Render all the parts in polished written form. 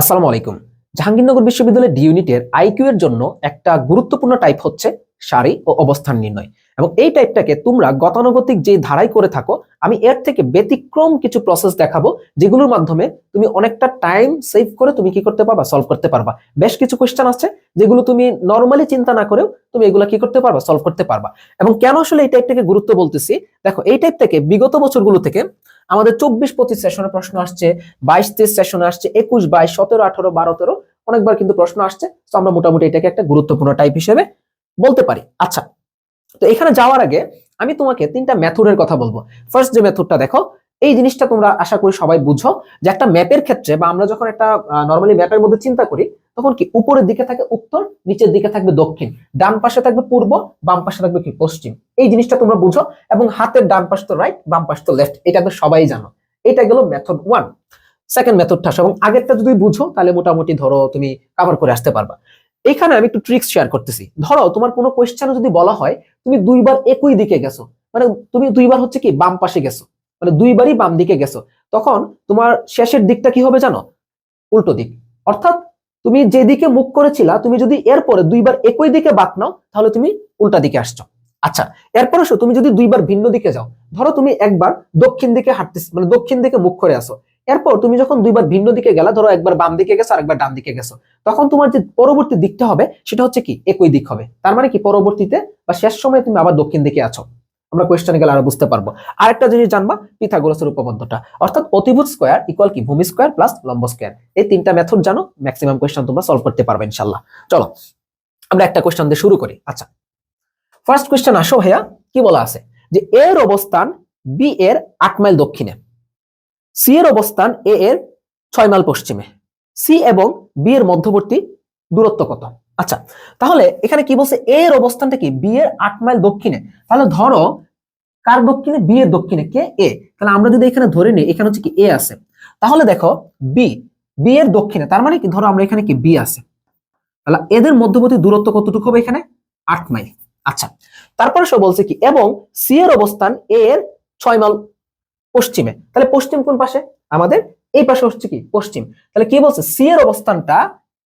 আসসালামু আলাইকুম। জাহাঙ্গীরনগর বিশ্ববিদ্যালয়ের ডি ইউনিটের আইকিউ এর জন্য একটা গুরুত্বপূর্ণ টাইপ হচ্ছে সারি ও অবস্থান নির্ণয়। এবং এই টাইপটাকে তোমরা গতানুগতিক যে ধারায় করে থাকো, আমি এর থেকে ব্যতিক্রম কিছু প্রসেস দেখাবো, যেগুলোর মাধ্যমে তুমি অনেকটা টাইম সেভ করে তুমি কি করতে পারবা, সলভ করতে পারবা। বেশ কিছু কোশ্চেন আছে যেগুলো তুমি নরমালি চিন্তা না করেও তুমি এগুলো কি করতে পারবা, সলভ করতে পারবা। এবং কেন আসলে এই টাইপটাকে গুরুত্ব বলতেছি, দেখো এই টাইপ থেকে বিগত বছরগুলো থেকে আমাদের 24-25 সেশনের প্রশ্ন আসছে, 22-23 সেশনে আসছে, 21-22, 17-18, 12-13 অনেকবার কিন্তু প্রশ্ন আসছে। তো আমরা মোটামুটি এটাকে একটা গুরুত্বপূর্ণ টাইপ হিসেবে বলতে পারি। আচ্ছা, তো এখানে যাওয়ার আগে আমি তোমাকে তিনটা মেথডের কথা বলবো। ফার্স্ট যে মেথডটা দেখো, এই জিনিসটা তোমরা আশা করি সবাই বুঝো যে একটা ম্যাপের ক্ষেত্রে বা আমরা যখন একটা নরমালি ম্যাপের মধ্যে চিন্তা করি, তখন কি উপরের দিকে থাকে উত্তর, নিচের দিকে থাকবে দক্ষিণ, ডান পাশে থাকবে পূর্ব, বাম পাশে থাকবে কি পশ্চিম। এই জিনিসটা তোমরা বুঝো। এবং হাতের ডান পাশ তো রাইট, বাম পাশ তো লেফট, এটা তো সবাই জানো। এটা গেল মেথড 1। সেকেন্ড মেথডটা এবং আগেরটা যদি বুঝো তাহলে মোটামুটি ধরো তুমি কভার করে আসতে পারবা। এখানে আমি একটু ট্রিক্স শেয়ার করতেছি। ধরো তোমার কোনো কোয়েশ্চেন যদি বলা হয় তুমি দুইবার একই দিকে গেছো, মানে তুমি দুইবার হচ্ছে কি বাম পাশে গেছো, মানে দুইবারই বাম দিকে গেছো, তখন তোমার শেষের দিকটা কি হবে জানো? উল্টো দিক। অর্থাৎ তুমি যেদিকে মুখ করেছিলা, তুমি যদি এরপরে দুইবার একই দিকে বাদ নাও তাহলে তুমি উল্টা দিকে আসছো। আচ্ছা, এরপরে তুমি যদি দুইবার ভিন্ন দিকে যাও, ধরো তুমি একবার দক্ষিণ দিকে হাঁটতেছ, মানে দক্ষিণ দিকে মুখ করে আসো, এরপর তুমি যখন দুইবার ভিন্ন দিকে গেলা, ধরো একবার বাম দিকে গেছো আর একবার ডান দিকে গেছো, তখন তোমার যে পরবর্তী দিকটা হবে সেটা হচ্ছে কি একই দিক হবে। তার মানে কি পরবর্তীতে বা শেষ সময়ে তুমি আবার দক্ষিণ দিকে আছো। আমরা কোয়েশ্চেনে গেলে আরো বুঝতে পারবো। আরেকটা জিনিস জানবা, পিথাগোরাসের উপপাদ্যটা, অর্থাৎ অতিভুজ স্কয়ার ইকুয়াল কি ভূমি স্কয়ার প্লাস লম্ব স্কয়ার। এই তিনটা মেথড জানো, ম্যাক্সিমাম কোয়েশ্চেন তোমরা সলভ করতে পারবে ইনশাআল্লাহ। চলো আমরা একটা কোয়েশ্চেন দিয়ে শুরু করি। আচ্ছা, ফার্স্ট কোয়েশ্চেন আসো ভাইয়া, কি বলা আছে যে এর অবস্থান বি এর 8 মাইল দক্ষিণে, সি এর অবস্থান এ এর 6 মাইল পশ্চিমে, সি এবং বি এর মধ্যবর্তী দূরত্ব কত? আচ্ছা, তাহলে এখানে কি বলছে, এ এর অবস্থানটা কি বি এর 8 মাইল দক্ষিণে। তাহলে ধরো কার দক্ষিণে? বি এর দক্ষিণে। কে? এ। তাহলে আমরা যদি এখানে ধরে নিই এখানে হচ্ছে কি এ আছে, তাহলে দেখো বি, বি এর দক্ষিণে, তার মানে কি ধরো আমরা এখানে কি বি আছে, তাহলে এদের মধ্যবর্তী দূরত্ব কতটুকু হবে? এখানে 8 মাইল। আচ্ছা, তারপরে সে বলছে কি এবং সি এর অবস্থান এ এর 6 মাইল পশ্চিমে। তাহলে পশ্চিম কোন পাশে? আমাদের এই পাশে হচ্ছে কি পশ্চিম। তাহলে কি বলছে, সি এর অবস্থানটা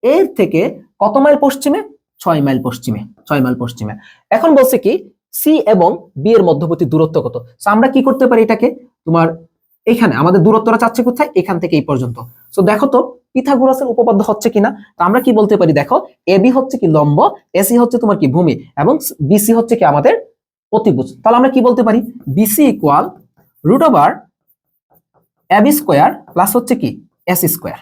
এর থেকে কত মাইল পশ্চিমে? 6 মাইল পশ্চিমে। 6 মাইল পশ্চিমে। এখন বলছে কি সি এবং বি এর মধ্যবর্তী দূরত্ব কত? সো আমরা কি করতে পারি, এটাকে তোমার এখানে আমাদের দূরত্বটা চাচ্ছে কোথায়? এখান থেকে এই পর্যন্ত। সো দেখো তো পিথাগোরাসের উপপাদ্য হচ্ছে কিনা। তো আমরা কি বলতে পারি, দেখো এবি হচ্ছে কি লম্ব, এসি হচ্ছে তোমার কি ভূমি, এবং বিসি হচ্ছে কি আমাদের অতিভুজ। তাহলে আমরা কি বলতে পারি, BC equal root over AB square plus হচ্ছে কি এসি স্কয়ার।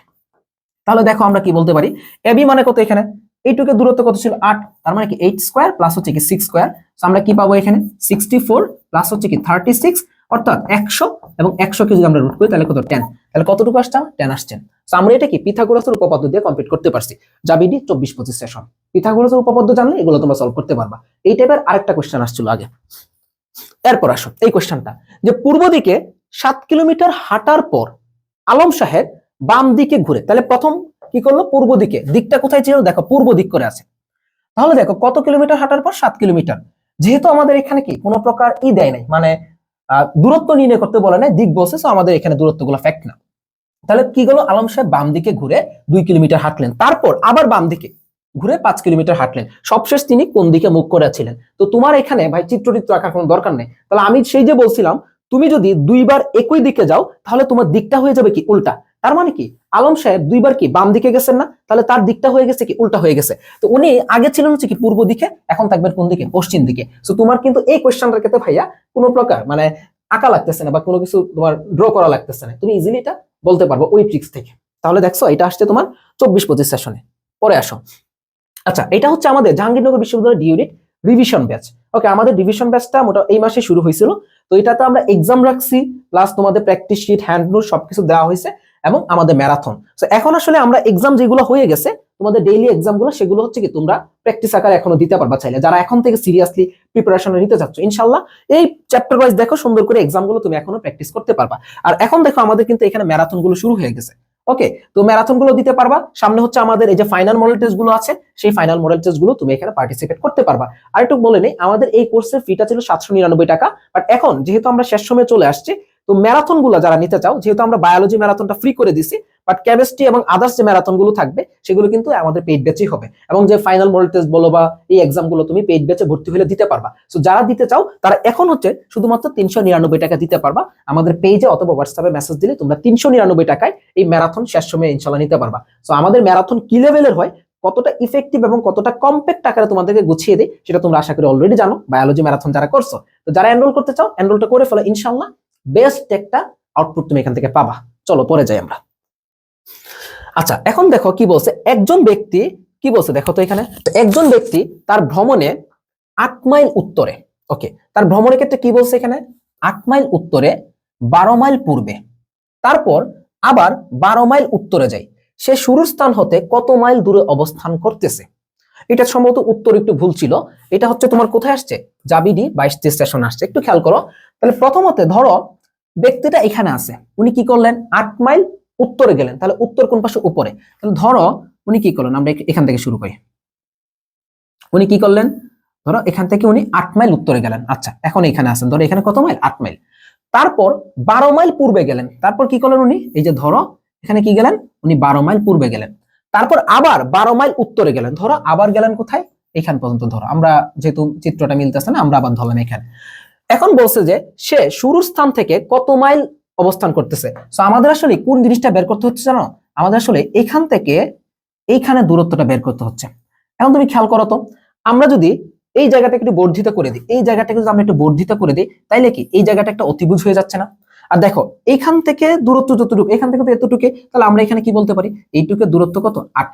তাহলে দেখো আমরা কি বলতে পারি, এবি মানে কত? এখানে এইটুকু দূরত্ব কত ছিল? 8, তার মানে কি 8 স্কয়ার প্লাস হচ্ছে কি 6 স্কয়ার। সো আমরা কি পাবো এখানে 64 প্লাস হচ্ছে কি 36, অর্থাৎ 100, এবং 100 কে যদি আমরা রুট করি তাহলে কত? 10। তাহলে কতটুকু আসছে? 10 আসছে। সো আমরা এটা কি পিথাগোরাসের উপপাদ্য দিয়ে কমপ্লিট করতে পারছি। জাবিডি 24-25 সেশন পিথাগোরাসের উপপাদ্য জানলে এগুলো তোমরা সলভ করতে পারবা। এই টাইপের আরেকটা কোশ্চেন আসছিল আগে। এরপর আসো এই কোশ্চেনটা, যে পূর্ব দিকে 7 কিলোমিটার হাঁটার পর আলম সাহেব বাম দিকে ঘুরে, তাহলে প্রথম কি করলো? পূর্ব দিকে। দিকটা কোথায় ছিল? দেখো পূর্ব দিক করে আছে। তাহলে দেখো কত কিলোমিটার হাঁটার পর? 7 কিলোমিটার। যেহেতু আমাদের এখানে কি কোনো প্রকার দেয় নাই, মানে দূরত্ব নির্ণয় করতে বলে নাই, দিক বলছে, সো আমাদের এখানে দূরত্বগুলো ফ্যাক্ট না। তাহলে কি গেল, আলম সাহেব বাম দিকে ঘুরে 2 কিলোমিটার হাঁটলেন, তারপর আবার বাম দিকে ঘুরে 5 কিলোমিটার হাঁটলেন, সবশেষ তিনি কোন দিকে মুখ করেছিলেন? তো তোমার এখানে ভাই চিত্রটিত্র আঁকার কোনো দরকার নেই। তাহলে আমি সেই যে বলছিলাম, তুমি যদি দুইবার একই দিকে যাও তাহলে তোমার দিকটা হয়ে যাবে কি উল্টা। তার মানে কি আলম সাহেব দুইবার কি বাম দিকে গেছেন না, তাহলে তার দিকটা হয়ে গেছে কি উল্টা হয়ে গেছে। তো উনি আগে ছিলেন হচ্ছে কি পূর্ব দিকে, এখন থাকবেন কোন দিকে? পশ্চিম দিকে। তো তোমার কিন্তু এই কোয়েশ্চেনটার ক্ষেত্রে ভাইয়া কোনো প্রকার মানে আঁকা লাগতেছে না বা কোনো কিছু তোমার ড্র করা লাগতেছে না, তুমি ইজিলি এটা বলতে পারবো ওই ট্রিক্স থেকে। তাহলে দেখছো এটা আসছে তোমার 24-25 সেশনে। পরে আসো। আচ্ছা, এটা হচ্ছে আমাদের জাহাঙ্গীরনগর বিশ্ববিদ্যালয়ের ডি ইউনিট রিভিশন ব্যাচ। ওকে, আমাদের রিভিশন ব্যাচটা মোটা এই মাসে শুরু হয়েছিল। তো এটাতে আমরা এক্সাম রাখছি, প্লাস তোমাদের প্র্যাকটিস শিট, হ্যান্ড নোট সবকিছু দেওয়া হয়েছে, এবং আমাদের ম্যারাথন। তো এখন আসলে আমরা এক্সাম যেগুলো হয়ে গেছে তোমাদের ডেইলি এক্সাম গুলো, সেগুলো হচ্ছে কি তোমরা প্র্যাকটিস আকারে এখনো দিতে পারবা চাইলে, যারা এখন থেকে সিরিয়াসলি প্রিপারেশন নিতে চাচ্ছ। ইনশাআল্লাহ এই চ্যাপ্টার ওয়াইজ দেখো সুন্দর করে এক্সাম গুলো তুমি এখনো প্র্যাকটিস করতে পারবা। আর এখন দেখো আমাদের কিন্তু এখানে ম্যারাথন গুলো শুরু হয়ে গেছে। ওকে, তো ম্যারাথন গুলো দিতে পারবা। সামনে হচ্ছে আমাদের এই যে ফাইনাল মডেল টেস্ট গুলো আছে, সেই ফাইনাল মডেল টেস্ট গুলো তুমি এখানে পার্টিসিপেট করতে পারবা। আর একটু বলে নেই, আমাদের এই কোর্সের ফিটা ছিল 799 টাকা, বাট এখন যেহেতু আমরা শেষ সময়ে চলে আসছি, তো ম্যারাথন গুলো যারা নিতে চাও, যেহেতু আমরা বায়োলজি ম্যারাথনটা ফ্রি করে দিছি, বাট কেমিস্ট্রি এবং আদার্স যে ম্যারাথন গুলো থাকবে সেগুলো কিন্তু আমাদের পেইড ব্যাচেই হবে, এবং যে ফাইনাল মডেল টেস্ট বলো বা এই এক্সাম গুলো তুমি পেইড ব্যাচে ভর্তি হলে দিতে পারবা। সো যারা দিতে চাও তারা এখন হচ্ছে শুধুমাত্র 399 টাকা দিতে পারবা। আমাদের পেজে অথবা হোয়াটসঅ্যাপে মেসেজ দিলে তোমরা 399 টাকায় এই ম্যারাথন শেষ সময়ে ইনশাল্লাহ নিতে পারবা। সো আমাদের ম্যারাথন কি লেভেলের হয়, কতটা ইফেক্টিভ এবং কতটা কম্প্যাক্ট আকারে তোমাদেরকে গুছিয়ে দেয়, সেটা তোমরা আশা করি অলরেডি জানো বায়োলজি ম্যারাথন যারা করছো। তো যারা এনরোল করতে চাও এনরোলটা করে ফেলো, ইনশাল্লাহ বেস্ট একটা আউটপুট তুমি এখান থেকে পাবা। চলো পরে যাই আমরা। আচ্ছা, এখন দেখো কি বলছে একজন ব্যক্তি, কি বলছে দেখো তো এখানে, একজন ব্যক্তি তার ভ্রমণে 8 মাইল উত্তরে, ওকে, তার ভ্রমণের ক্ষেত্রে কি বলছে এখানে 8 মাইল উত্তরে, 12 মাইল পূর্বে, তারপর আবার 12 মাইল উত্তরে যায়, সে শুরুর স্থান হতে কত মাইল দূরে অবস্থান করতেছে। এটা সম্ভবত উত্তর একটু ভুল ছিল, এটা হচ্ছে তোমার কোথায় আসছে, জাবিডি 22 স্টেশন আসছে। একটু খেয়াল করো, তাহলে প্রথমতে ধরো ব্যক্তিটা এখানে আছে, উনি কি করলেন 8 মাইল উত্তরে গেলেন, তাহলে উত্তর কোন পাশে, উপরে। তাহলে ধরো উনি কি করলেন, আমরা এখান থেকে শুরু করি, উনি কি করলেন, ধরো এখান থেকে উনি 8 মাইল উত্তরে গেলেন। আচ্ছা, এখন এখানে আছেন, ধরো এখানে কত মাইল, 8 মাইল। তারপর 12 মাইল পূর্বে গেলেন, তারপর কি করলেন উনি, এই যে ধরো এখানে কি গেলেন, উনি 12 মাইল পূর্বে গেলেন। তারপর আবার 12 মাইল উত্তরে গেলেন, ধরো আবার গেলেন কোথায়, এখান পর্যন্ত। ধরো আমরা যেহেতু চিত্রটা মিলতেছে না, আমরা আবার ধরলাম এখানে। এখন বলছে যে সে শুরুর স্থান থেকে কত মাইল অবস্থান করতেছে। সো আমাদের আসলে কোন জিনিসটা বের করতে হচ্ছে জানো, আমাদের আসলে এখান থেকে এইখানে দূরত্বটা বের করতে হচ্ছে। এখন তুমি খেয়াল করো তো, আমরা যদি এই জায়গাটাকে একটু বর্ধিত করে দিই, এই জায়গাটাকে যদি আমরা একটু বর্ধিত করে দিই, তাইলে কি এই জায়গাটা একটা অতিভুজ হয়ে যাচ্ছে না। আর দেখো এইখান থেকে দূরত্ব যতটুকু, এখান থেকে তো এতটুকু, তাহলে আমরা এখানে কি বলতে পারি, এইটুকের দূরত্ব কত 8,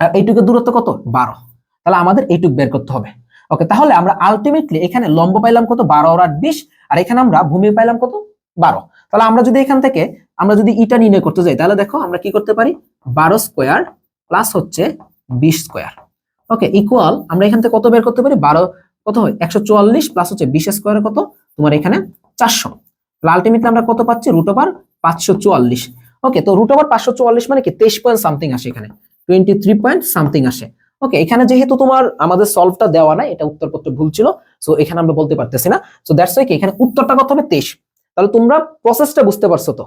আর এইটুকের দূরত্ব কত 12, তাহলে আমাদের এইটুক বের করতে হবে। ওকে, তাহলে আমরা আলটিমেটলি এখানে লম্ব পাইলাম কত 12 আর 8 20, আর এখানে আমরা ভূমি পাইলাম কত 12। তাহলে আমরা যদি এখান থেকে আমরা যদি ইটা নির্ণয় করতে যাই, তাহলে দেখো আমরা কি করতে পারি, 12 স্কয়ার প্লাস হচ্ছে 20 স্কয়ার, ওকে, ইকুয়াল আমরা এখান থেকে কত বের করতে পারি, 12 কত হয় 144 প্লাস হচ্ছে 20 স্কয়ারে কত তোমার এখানে 400। তাহলে আলটিমেটলি আমরা কত পাচ্ছি, √544। ওকে, তো √544 মানে কি 23 পয়েন্ট সামথিং আসে, এখানে 23 পয়েন্ট সামথিং আসে। ওকে, এখানে যেহেতু তোমার আমাদের সলভটা দেওয়া নাই, এটা উত্তরপত্র ভুল ছিল, সো এখানে আমরা বলতে পারতেছি না। সো দ্যাটস ওয়াই কি এখানে উত্তরটা কত হবে 23। তাহলে তোমরা প্রসেসটা বুঝতে পারছো তো,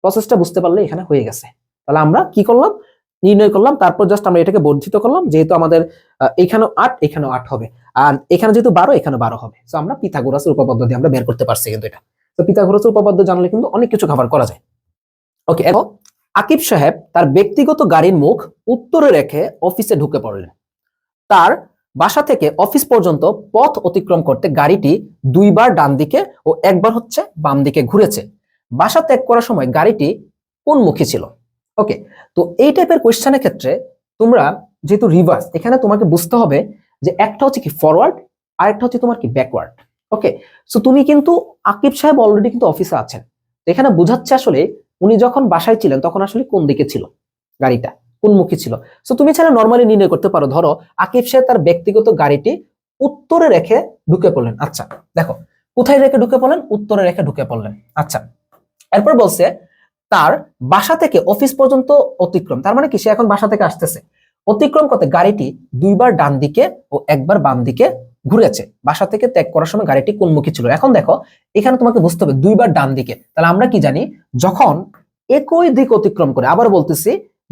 প্রসেসটা বুঝতে পারলে এখানে হয়ে গেছে। তাহলে আমরা কি করলাম, নির্ণয় করলাম, তারপর জাস্ট আমরা এটাকে বর্ধিত করলাম, যেহেতু আমাদের এখানেও 8 এখানেও 8 হবে, আর এখানে যেহেতু 12 এখানে 12 হবে। সো আমরা পিথাগোরাসের উপপাদ্য দিয়ে আমরা বের করতে পারছি কিন্তু এটা। তো পিথাগোরাসের উপপাদ্য জানলে কিন্তু অনেক কিছু কভার করা যায়। ওকে, এখন আকিব সাহেব তার ব্যক্তিগত গাড়ির মুখ উত্তরে রেখে অফিসে ঢুকে পড়লেন। তার বাসা থেকে অফিস পর্যন্ত পথ অতিক্রম করতে গাড়িটি 2 বার ডান দিকে ও 1 বার হচ্ছে বাম দিকে ঘুরেছে। বাসা ত্যাগ করার সময় গাড়িটি কোন মুখী ছিল। ওকে, তো এই টাইপের কোয়েশ্চেনের ক্ষেত্রে তোমরা যেহেতু রিভার্স, এখানে তোমাকে বুঝতে হবে যে একটা হচ্ছে কি ফরওয়ার্ড, আর একটা হচ্ছে তোমার কি ব্যাকওয়ার্ড। ওকে, সো তুমি কিন্তু আকিব সাহেব অলরেডি কিন্তু অফিসে আছেন, এখানে বোঝাচ্ছে আসলে উনি যখন বাসায় ছিলেন তখন আসলে কোন দিকে ছিল গাড়িটা, কোন মুখী ছিল। সো তুমি চাইলে নরমালি নির্ণয় করতে পারো, ধরো আকিব সাহেব তার ব্যক্তিগত গাড়িটি উত্তরে রেখে ঢুকে পড়লেন। আচ্ছা দেখো কোথায় রেখে ঢুকে পড়লেন, উত্তরে রেখে ঢুকে পড়লেন। আচ্ছা, এরপর বলছে তার বাসা থেকে অফিস পর্যন্ত অতিক্রম, তার মানে কি সে এখন বাসা থেকে আসতেছে, অতিক্রম করতে গাড়িটি 2 বার ডান দিকে ও 1 বার বাম দিকে ঘুরেছে। বাসা থেকে ত্যাগ করার সময় গাড়িটি কোন মুখী ছিল। এখন দেখো এখানে তোমাকে বুঝতে হবে 2 বার ডান দিকে, তাহলে আমরা কি জানি, যখন একই দিক অতিক্রম করে, আবার বলতেছি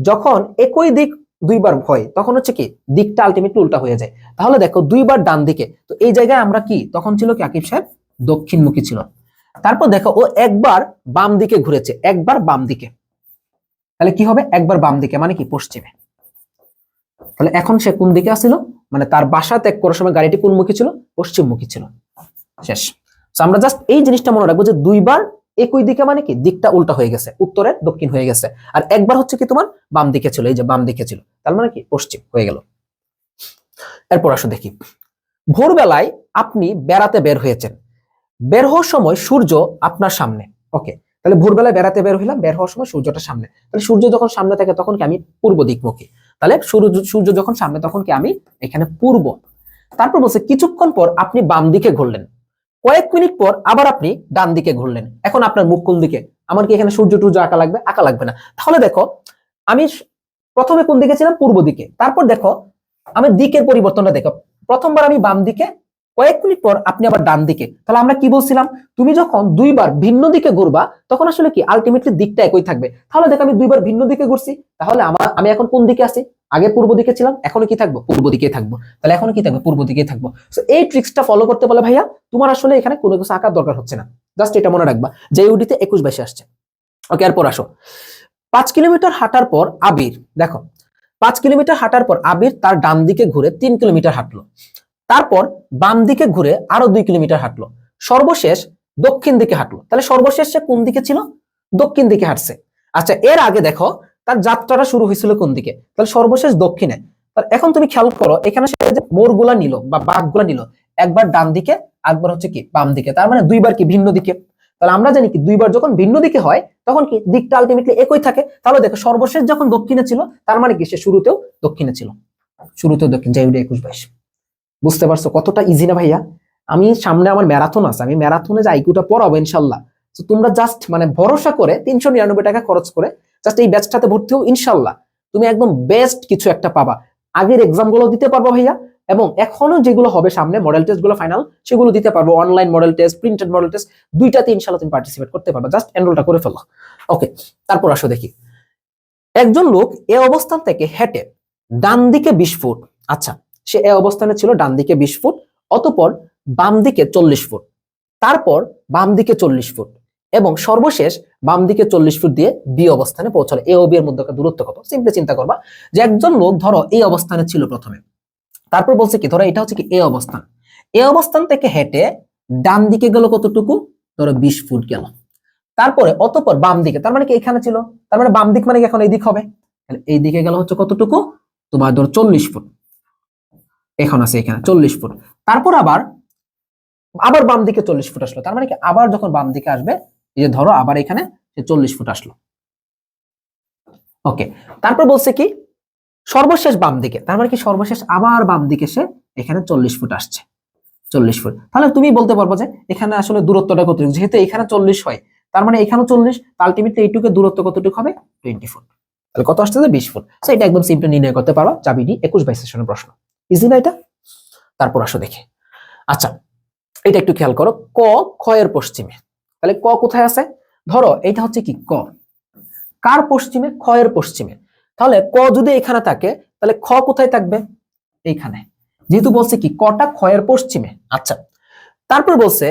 যখন একই দিক 2 বার হয় তখন হচ্ছে কি দিকটা আলটিমেটলি উল্টা হয়ে যায়। তাহলে দেখো 2 বার ডান দিকে, তো এই জায়গায় আমরা কি তখন ছিল কি আকিব সাহেব দক্ষিণমুখী ছিল। তারপর দেখো ও 1 বার বাম দিকে ঘুরেছে, 1 বার বাম দিকে, তাহলে কি হবে 1 বার বাম দিকে মানে কি পশ্চিমে। তাহলে এখন সে কোন দিকে আসছিল, মানে তার বাসা ত্যাগ করার সময় গাড়িটি কোন মুখী ছিল, পশ্চিমমুখী ছিল। শেষ। তো আমরা জাস্ট এই জিনিসটা মনে রাখবো যে 2 বার একই দিকে মানে কি দিকটা উল্টা হয়ে গেছে, উত্তরের দক্ষিণ হয়ে গেছে, আর 1 বার হচ্ছে কি তোমার বাম দিকে ছিল, এই যে বাম দিকে ছিল, তার মানে কি পশ্চিম হয়ে গেল। এরপর আসো দেখি, ভোরবেলায় আপনি বেড়াতে বের হয়েছেন, বের হওয়ার সময় সূর্য আপনার সামনে। ওকে, তাহলে ভোরবেলায় বেড়াতে বের হইলাম, বের হওয়ার সময় সূর্যটা সামনে, তাহলে সূর্য যখন সামনে থাকে তখন কি আমি পূর্ব দিকমুখী, তাহলে সূর্য যখন সামনে তখন কি আমি এখানে পূর্ব। তারপর বলছে কিছুক্ষণ পর আপনি বাম দিকে ঘুরলেন, কয়েক মিনিট পর আবার আপনি ডান দিকে ঘুরলেন, এখন আপনার মুখ কোন দিকে, আমার কি এখানে সূর্য টুর্য আঁকা লাগবে, আঁকা লাগবে না। তাহলে দেখো আমি প্রথমে কোন দিকে ছিলাম, পূর্ব দিকে, তারপর দেখো আমি দিকের পরিবর্তনটা দেখো, প্রথমবার আমি বাম দিকে কয়েক মিনিট পর আপনি আবার ডান দিকে, তাহলে আমরা কি বলছিলাম, তুমি যখন দুইবার ভিন্ন দিকে ঘুরবা তখন আসলে কি আলটিমেটলি দিকটা একই থাকবে। তাহলে দেখো আমি দুইবার ভিন্ন দিকে ঘুরছি, তাহলে আমি এখন কোন দিকে আছি, আগে পূর্ব দিকে ছিলাম, এখনো কি থাকবো, পূর্ব দিকে থাকবো। তাহলে এখন কি থাকবে, পূর্ব দিকে থাকবো। সো এই ট্রিক্সটা ফলো করতে বলে ভাইয়া তোমার আসলে এখানে কোনো কিছু আঁকার দরকার হচ্ছে না, জাস্ট এটা মনে রাখবা যে ইউডিতে 21-22 আসছে। ওকে, এরপর আসো 5 কিলোমিটার হাঁটার পর আবির, দেখো 5 কিলোমিটার হাঁটার পর আবির তার ডান দিকে ঘুরে 3 কিলোমিটার হাঁটলো, তারপর বাম দিকে ঘুরে আরো 2 কিলোমিটার হাঁটলো, সর্বশেষ দক্ষিণ দিকে হাঁটলো। তাহলে সর্বশেষ সে কোন দিকে ছিল, দক্ষিণ দিকে হাঁটছে। আচ্ছা, এর আগে দেখো তার যাত্রাটা শুরু হয়েছিল কোন দিকে, তাহলে সর্বশেষ দক্ষিণে। এখন তুমি খেয়াল করো এখানে সে যে মোড়গুলা নিল বা বাঁকগুলা নিল, একবার ডান দিকে, একবার হচ্ছে কি বাম দিকে, তার মানে দুইবার কি ভিন্ন দিকে। তাহলে আমরা জানি কি দুইবার যখন ভিন্ন দিকে হয় তখন কি দিকটা আলটিমেটলি একই থাকে। তাহলে দেখো সর্বশেষ যখন দক্ষিণে ছিল তার মানে কি সে শুরুতেও দক্ষিণে ছিল, শুরুতেও দক্ষিণ, যাই 21-22। বুঝতে পারছো কতটা ইজি না ভাইয়া? আমি সামনে আমার ম্যারাথন আছে, আমি ম্যারাথনে যে আইকিউটা পড়াবো ইনশাল্লাহ। তো তোমরা জাস্ট মানে ভরসা করে 399 টাকা খরচ করে জাস্ট এই ব্যাচটাতে ভর্তি হও, ইনশাল্লাহ তুমি একদম বেস্ট কিছু একটা পাবা। আগের এক্সাম গুলো দিতে পারবো ভাইয়া, এবং এখনো যেগুলো হবে সামনে মডেল টেস্ট গুলো ফাইনাল, সেগুলো দিতে পারবো। Online model test, printed model test, দুইটাতে ইনশাল্লাহ তুমি পার্টিসিপেট করতে পারবে। জাস্ট এনরোলটা করে ফেলো। ওকে, তারপর আসো দেখি, একজন লোক এ অবস্থান থেকে হেঁটে ডান দিকে 20 ফুট, আচ্ছা সে এ অবস্থানে ছিল ডান দিকে 20 ফুট, অতঃপর বাম দিকে 40 ফুট, তারপর বাম দিকে 40 ফুট, এবং সর্বশেষ বাম দিকে 40 ফুট দিয়ে বি অবস্থানে পৌঁছালো। এ ও বি এর মধ্যে দূরত্ব কত? সিম্পলি চিন্তা করবা যে একজন লোক ধরো এই অবস্থানে ছিল প্রথমে, তারপর বলছে কি ধরো এটা হচ্ছে কি এ অবস্থান, এ অবস্থান থেকে হেঁটে ডান দিকে গেল কতটুকু, ধরো 20 ফুট গেল, তারপরে অতঃপর বাম দিকে, তার মানে কি এখানে ছিল, তার মানে বাম দিক মানে কি এখন এই দিক হবে, তাহলে এই দিকে গেল হচ্ছে কতটুকু, তোমার ধরো 40 ফুট, এখন আছে এখানে 40 ফুট, তারপর আবার আবার বাম দিকে 40 ফুট আসলো, তার মানে কি আবার যখন বাম দিকে আসবে, এই যে ধরো আবার এখানে 40 ফুট আসলো। ওকে, তারপর বলছে কি সর্বশেষ বাম দিকে, তার মানে কি সর্বশেষ আবার বাম দিকে সে এখানে 40 ফুট আসছে, 40 ফুট। তাহলে তুমি বলতে পারবো যে এখানে আসলে দূরত্বটা কতটুকু, যেহেতু এখানে 40 হয় তার মানে এখানেও 40, আলটিমেটলি এইটুকু দূরত্ব কতটুকু হবে, 20 ফুট। তাহলে কত আসছে, 20 ফুট। সো এটা একদম সিম্পলি নির্ণয় করতে পারো, চাবিডি 21-22 সেশনের প্রশ্ন, ইজি না এটা? তারপর আসো দেখি, আচ্ছা এটা একটু খেয়াল করো, ক খ এর পশ্চিমে, তাহলে ক কোথায় আছে, ধরো এটা হচ্ছে কি ক, কার পশ্চিমে, খ এর পশ্চিমে, তাহলে ক যদি এখানে থাকে তাহলে খ কোথায় থাকবে, এইখানে, যেহেতু বলছে কি কটা খ এর পশ্চিমে। আচ্ছা, তারপর বলছে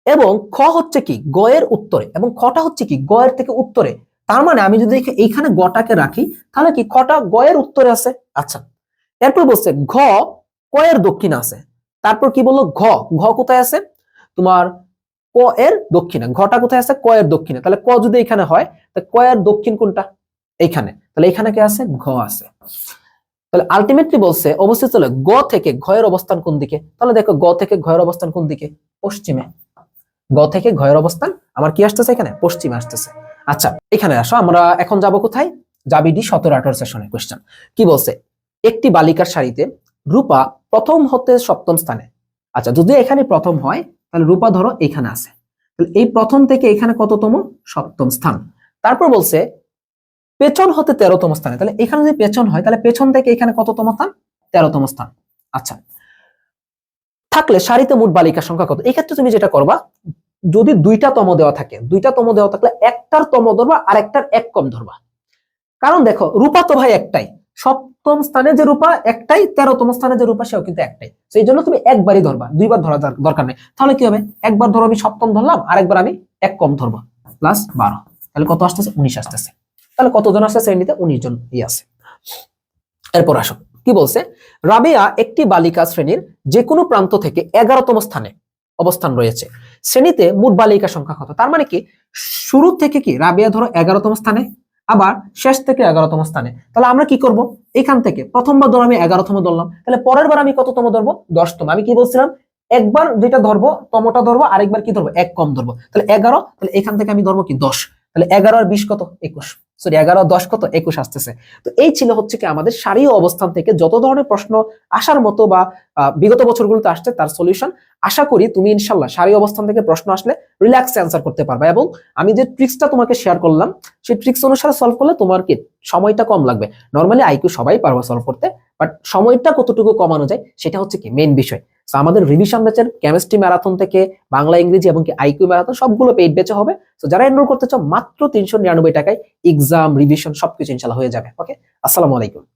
এবং খ হচ্ছে কি গ এর উত্তরে, এবং খটা হচ্ছে কি গ এর থেকে উত্তরে, তার মানে আমি যদি এইখানে গটাকে রাখি তাহলে কি খটা গ এর উত্তরে আছে। আচ্ছা, এরপর বলছে ঘ ক এর দক্ষিণে আছে, তারপর কি বললো ঘ, ঘ কোথায় আছে তোমার ক এর দক্ষিণে, ঘটা কোথায় আছে ক এর দক্ষিণে, তাহলে ক যদি এখানে হয় তাহলে ক এর দক্ষিণ কোনটা, এইখানে, তাহলে এখানে কি আছে, ঘ আছে। তাহলে আলটিমেটলি বলছে অবশ্যই চলে গ থেকে ঘ এর অবস্থান কোন দিকে, তাহলে দেখো গ থেকে ঘ এর অবস্থান কোন দিকে, পশ্চিমে, গ থেকে ঘ এর অবস্থান আমার কি আসতেছে, এখানে পশ্চিমে আসতেছে। আচ্ছা, এখানে আসো, আমরা এখন যাব কোথায়, যাবিডি 17-18 সেশনের কোশ্চেন। কি বলছে, একটি বালিকার সারিতে রূপা প্রথম হতে সপ্তম স্থানে। আচ্ছা, যদি এখানে প্রথম হয় তাহলে রূপা ধরো এখানে আছে, তাহলে এই প্রথম থেকে এখানে কততম, সপ্তম স্থান। তারপর বলছে পেছন হতে 13তম স্থানে, তাহলে এখানে যদি পেছন হয় তাহলে পেছন থেকে এখানে কততম স্থান, 13তম স্থান। আচ্ছা, থাকলে সারিতে মোট বালিকার সংখ্যা কত, এই ক্ষেত্রে তুমি যেটা করবা, যদি দুইটা তম দেওয়া থাকে, দুইটা তম দেওয়া থাকলে একটার তম ধরবা আর একটার এক কম ধরবা, কারণ দেখো রূপা তো ভাই একটাই, সপ্তম স্থানে যে রূপা একটাই, 13তম স্থানে যে রূপা সেও কিন্তু একটাই, সেই জন্য তুমি একবারই ধরবা, দুইবার ধরা দরকার নেই। তাহলে কি হবে, একবার ধরো আমি সপ্তম ধরলাম, আরেকবার আমি এক কম ধরবো, প্লাস 12, তাহলে কত আসতেছে, 19 আসতেছে। তাহলে কতজন আসছে শ্রেণীতে, 19 জন আছে। এরপর আসো, কি বলছে, রাবেয়া একটি বালিকা শ্রেণীর যে কোনো প্রান্ত থেকে 11তম স্থানে অবস্থান রয়েছে, শ্রেণীতে মোট বালিকা সংখ্যা কত, তার মানে কি শুরু থেকে কি রাবেয়া ধরো 11তম স্থানে, আবার শেষ থেকে 11তম স্থানে, তাহলে আমরা কি করব, এখান থেকে প্রথমবার ধরো আমি 11তম ধরলাম, তাহলে পরের বার আমি কততম ধরবো, 10তম। আমি কি বলছিলাম, একবার যেটা ধরবো তমটা ধরবো, আরেকবার কি ধরবো, এক কম ধরবো, তাহলে 11, তাহলে এখান থেকে আমি ধরবো কি 10, তাহলে 11 আর 20 কত, 21, সরি 11 আর 10 কত, 21 আসতেছে। তো এই ছিল হচ্ছে কি আমাদের সারি অবস্থান থেকে যত ধরনের প্রশ্ন আসার মতো বা বিগত বছরগুলোতে আসছে তার সলিউশন। আশা করি তুমি ইনশাল্লাহ সারি অবস্থান থেকে প্রশ্ন আসলে রিল্যাক্সে অ্যান্সার করতে পারবে, এবং আমি যে ট্রিক্সটা তোমাকে শেয়ার করলাম সেই ট্রিক্স অনুসারে সলভ করলে তোমার কি সময়টা কম লাগবে। নরমালি আইকিউ সবাই পারবে সলভ করতে, বাট সময়টা কতটুকু কমানো যায় সেটা হচ্ছে কি মেইন বিষয়। তো আমাদের রিভিশন ব্যাচের কেমিস্ট্রি ম্যারাথন থেকে বাংলা, ইংরেজি এবং কি আইকিউ ম্যারাথন সবগুলো পেইড ব্যাচে হবে। তো যারা এনরোল করতে চাও মাত্র 399 টাকায় এক্সাম, রিভিশন সবকিছু ইনশাআল্লাহ হয়ে যাবে। ওকে, আসসালামু আলাইকুম।